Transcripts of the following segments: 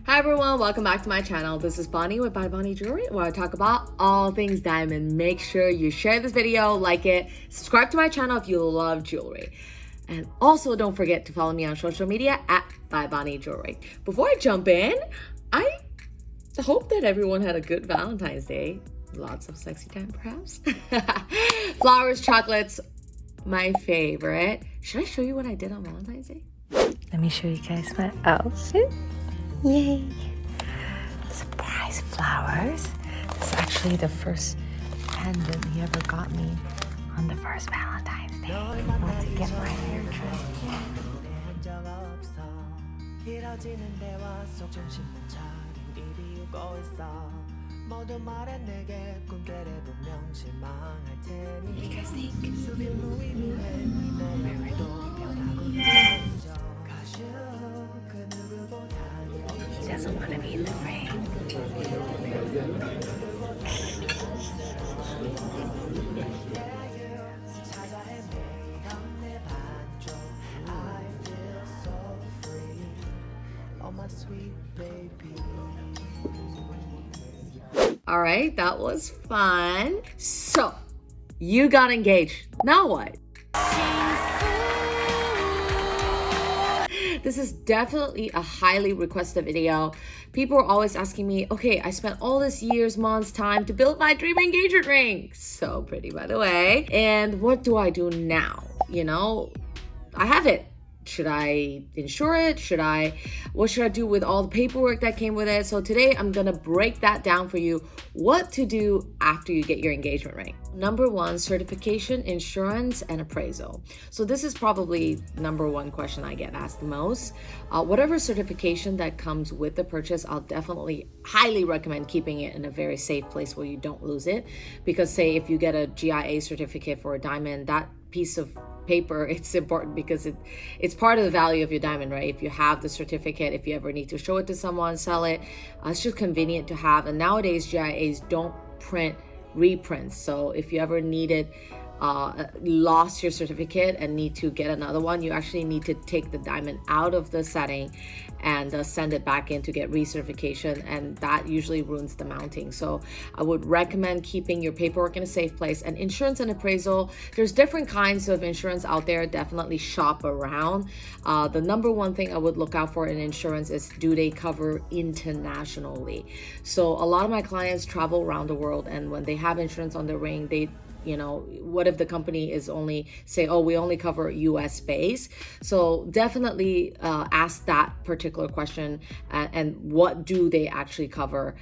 Hi everyone, welcome back to my channel. This is Bonnie with By Bonnie Jewelry, where I talk about all things diamond. Make sure you share this video, like it, subscribe to my channel if you love jewelry. And also don't forget to follow me on social media at By Bonnie Jewelry. Before I jump in, I hope that everyone had a good Valentine's Day. Lots of sexy time perhaps. Flowers, chocolates, my favorite. Should I show you what I did on Valentine's Day? Let me show you guys my outfit. Yay! Surprise flowers. This is actually the first pendant he ever got me on the first Valentine's Day. I went to get my hair trimmed. What do you guys think? He doesn't want to be in the frame. All right, that was fun. So, you got engaged. Now what? This is definitely a highly requested video. People are always asking me, okay, I spent all this years, months, time to build my dream engagement ring. So pretty, by the way. And what do I do now? You know, I have it. Should I insure it? What should I do with all the paperwork that came with it? So today I'm gonna break that down for you, what to do after you get your engagement ring. Number one, certification, insurance, and appraisal. So this is probably number one question I get asked the most. Whatever certification that comes with the purchase, I'll definitely highly recommend keeping it in a very safe place where you don't lose it. Because say if you get a GIA certificate for a diamond, that piece of paper, it's important because it's part of the value of your diamond, right? If you have the certificate, if you ever need to show it to someone, sell it, it's just convenient to have. And nowadays GIAs don't print reprints, so if you ever needed lost your certificate and need to get another one, you actually need to take the diamond out of the setting and send it back in to get recertification, and that usually ruins the mounting. So I would recommend keeping your paperwork in a safe place. And insurance and appraisal, there's different kinds of insurance out there. Definitely shop around. The number one thing I would look out for in insurance is, do they cover internationally? So a lot of my clients travel around the world, and when they have insurance on their ring, what if the company is only say, oh, we only cover US base? So definitely ask that particular question, and what do they actually cover?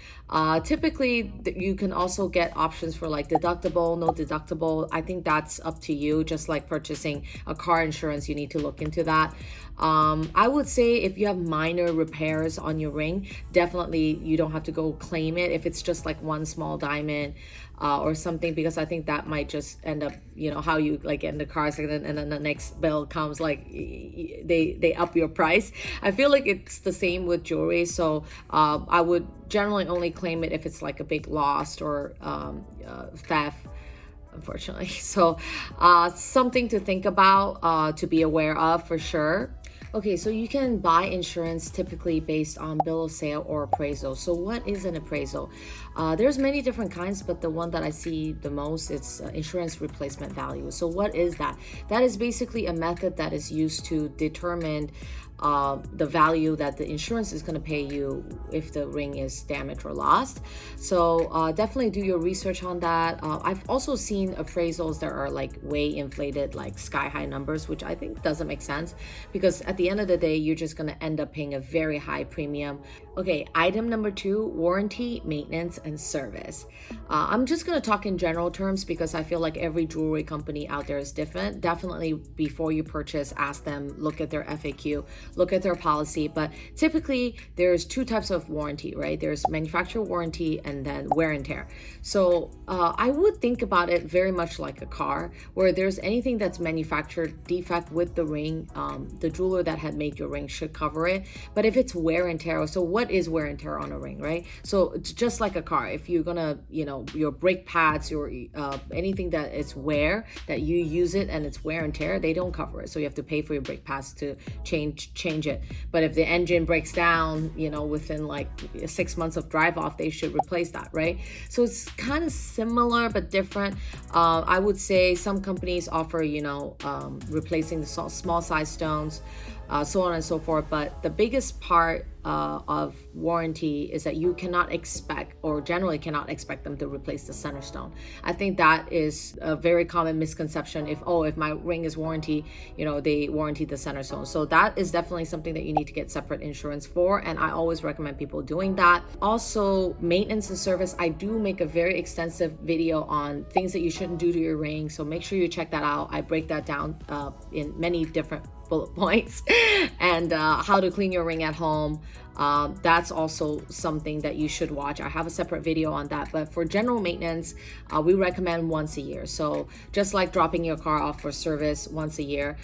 Typically, you can also get options for like deductible, no deductible. I think that's up to you. Just like purchasing a car insurance, you need to look into that. I would say if you have minor repairs on your ring, definitely you don't have to go claim it if it's just like one small diamond or something, because I think that might just end up, how you like get in the car accident and then the next bill comes, like they up your price. I feel like it's the same with jewelry. So I would generally only claim it if it's like a big loss or theft, unfortunately. So something to think about, to be aware of for sure. Okay, so you can buy insurance typically based on bill of sale or appraisal. So what is an appraisal? There's many different kinds, but the one that I see the most, it's insurance replacement value. So what is that? That is basically a method that is used to determine the value that the insurance is going to pay you if the ring is damaged or lost. So definitely do your research on that. I've also seen appraisals that are like way inflated, like sky high numbers, which I think doesn't make sense, because at the end of the day, you're just going to end up paying a very high premium. Okay, item number two, warranty, maintenance, and service. I'm just going to talk in general terms because I feel like every jewelry company out there is different. Definitely before you purchase, ask them, look at their FAQ, look at their policy. But typically there's two types of warranty, right? There's manufacturer warranty and then wear and tear. So I would think about it very much like a car, where there's anything that's manufactured defect with the ring, the jeweler that had made your ring should cover it. But if it's wear and tear, so what is wear and tear on a ring, right? So it's just like a car. If you're gonna, your brake pads, your anything that is wear, that you use it and it's wear and tear, they don't cover it. So you have to pay for your brake pads to change change it. But if the engine breaks down, you know, within like 6 months of drive off, they should replace that, right? So it's kind of similar but different. I would say some companies offer, you know, replacing the small size stones, so on and so forth. But the biggest part of warranty is that you cannot expect, or generally cannot expect, them to replace the center stone. I think that is a very common misconception. If my ring is warranty, you know, they warranty the center stone. So that is definitely something that you need to get separate insurance for, and I always recommend people doing that. Also, maintenance and service, I do make a very extensive video on things that you shouldn't do to your ring, so make sure you check that out. I break that down in many different bullet points. And how to clean your ring at home, that's also something that you should watch. I have a separate video on that. But for general maintenance, we recommend once a year. So just like dropping your car off for service once a year,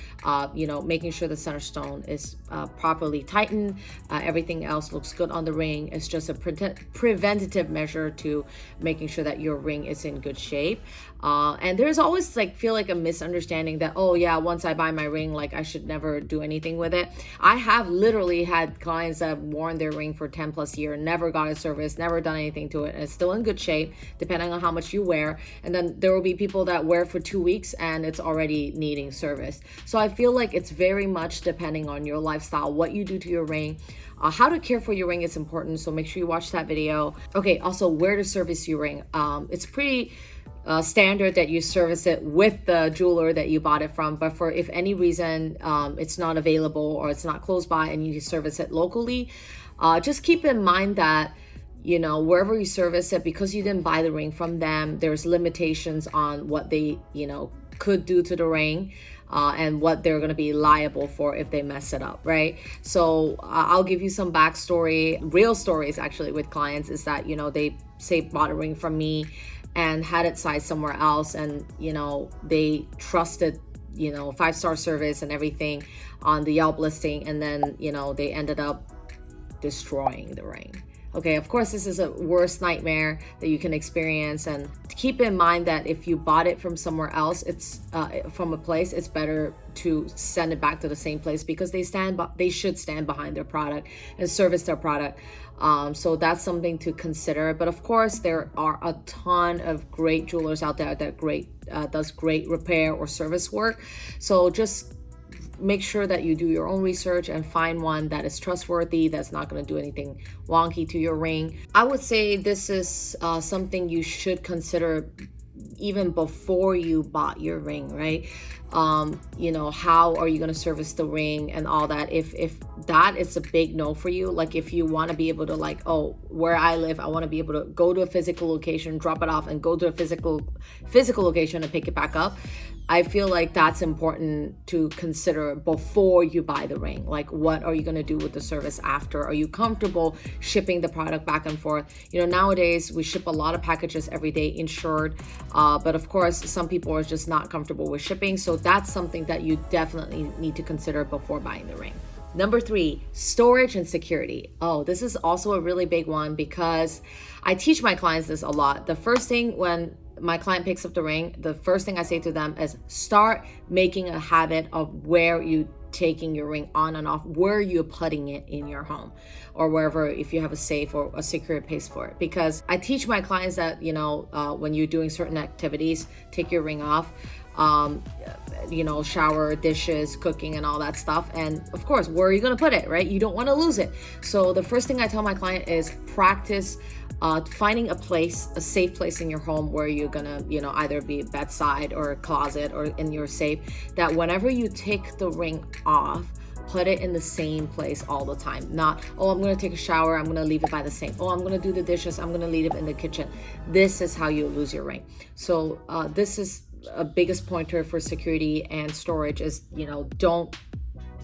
you know, making sure the center stone is properly tightened, everything else looks good on the ring. It's just a preventative measure to making sure that your ring is in good shape. And there's always feel like a misunderstanding that, oh yeah, once I buy my ring, like I should never do anything with it. I have literally had clients that have worn their ring for 10 plus years, never got a service, never done anything to it, and it's still in good shape depending on how much you wear. And then there will be people that wear for 2 weeks and it's already needing service. So I feel like it's very much depending on your lifestyle, what you do to your ring. How to care for your ring is important, so make sure you watch that video. Okay, also where to service your ring. It's pretty standard that you service it with the jeweler that you bought it from, but for if any reason it's not available or it's not close by and you service it locally, just keep in mind that, you know, wherever you service it, because you didn't buy the ring from them, there's limitations on what they, you know, could do to the ring. And what they're going to be liable for if they mess it up, right? So I'll give you some backstory, real stories actually with clients, is that, you know, they say bought a ring from me and had it sized somewhere else, and, you know, they trusted, you know, 5-star service and everything on the Yelp listing, and then, you know, they ended up destroying the ring. Okay, of course, this is a worst nightmare that you can experience, and keep in mind that if you bought it from somewhere else, it's from a place, it's better to send it back to the same place, because they should stand behind their product and service their product. So that's something to consider. But of course, there are a ton of great jewelers out there that does great repair or service work. So just make sure that you do your own research and find one that is trustworthy, that's not going to do anything wonky to your ring. I would say this is something you should consider even before you bought your ring, right? You know, how are you going to service the ring and all that? If that is a big no for you, like if you want to be able to, like, oh, where I live, I want to be able to go to a physical location, drop it off, and go to a physical location and pick it back up, I feel like that's important to consider before you buy the ring. Like, what are you going to do with the service after? Are you comfortable shipping the product back and forth? You know, nowadays we ship a lot of packages every day insured, but of course some people are just not comfortable with shipping. So that's something that you definitely need to consider before buying the ring. Number 3, storage and security. Oh, this is also a really big one, because I teach my clients this a lot. The first thing when my client picks up the ring, the first thing I say to them is start making a habit of where you taking your ring on and off, where you're putting it in your home or wherever, if you have a safe or a secure place for it. Because I teach my clients that, you know, when you're doing certain activities, take your ring off, you know, shower, dishes, cooking, and all that stuff. And of course, where are you going to put it, right? You don't want to lose it. So the first thing I tell my client is practice finding a place, a safe place in your home where you're gonna, you know, either be bedside or a closet or in your safe, that whenever you take the ring off, put it in the same place all the time. Not, oh, I'm gonna take a shower, I'm gonna leave it by the sink. Oh, I'm gonna do the dishes, I'm gonna leave it in the kitchen. This is how you lose your ring. So this is a biggest pointer for security and storage is, you know, don't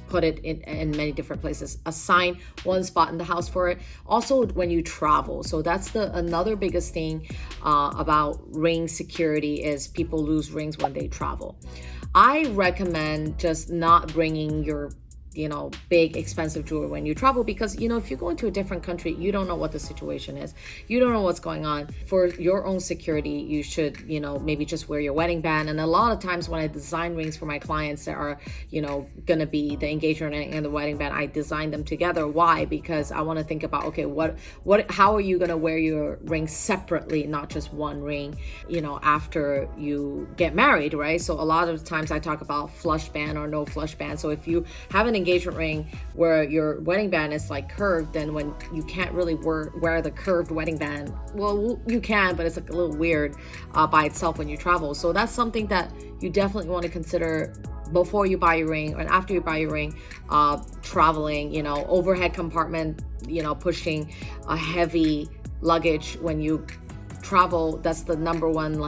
put it in many different places. Assign one spot in the house for it. Also, when you travel. So that's another biggest thing about ring security is people lose rings when they travel. I recommend just not bringing your big expensive jewelry when you travel, because if you go into a different country, you don't know what the situation is, you don't know what's going on. For your own security, you should maybe just wear your wedding band. And a lot of times when I design rings for my clients that are gonna be the engagement ring and the wedding band, I design them together. Why? Because I want to think about, okay, how are you gonna wear your ring separately, not just one ring after you get married, right? So a lot of times I talk about flush band or no flush band. So if you have an engagement ring where your wedding band is like curved, then when you can't really wear the curved wedding band, well, you can, but it's like a little weird by itself when you travel. So that's something that you definitely want to consider before you buy your ring and after you buy your ring. Traveling, overhead compartment, pushing a heavy luggage when you travel, that's the number one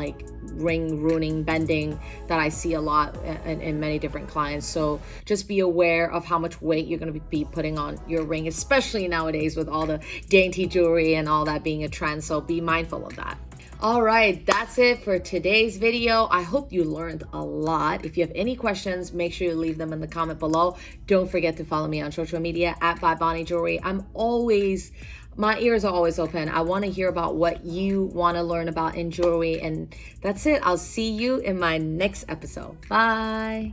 ring ruining, bending that I see a lot in many different clients. So just be aware of how much weight you're going to be putting on your ring, especially nowadays with all the dainty jewelry and all that being a trend. So be mindful of that. All right, that's it for today's video. I hope you learned a lot. If you have any questions, make sure you leave them in the comment below. Don't forget to follow me on social media at bybonnie jewelry. My ears are always open. I want to hear about what you want to learn about in jewelry. And that's it. I'll see you in my next episode. Bye.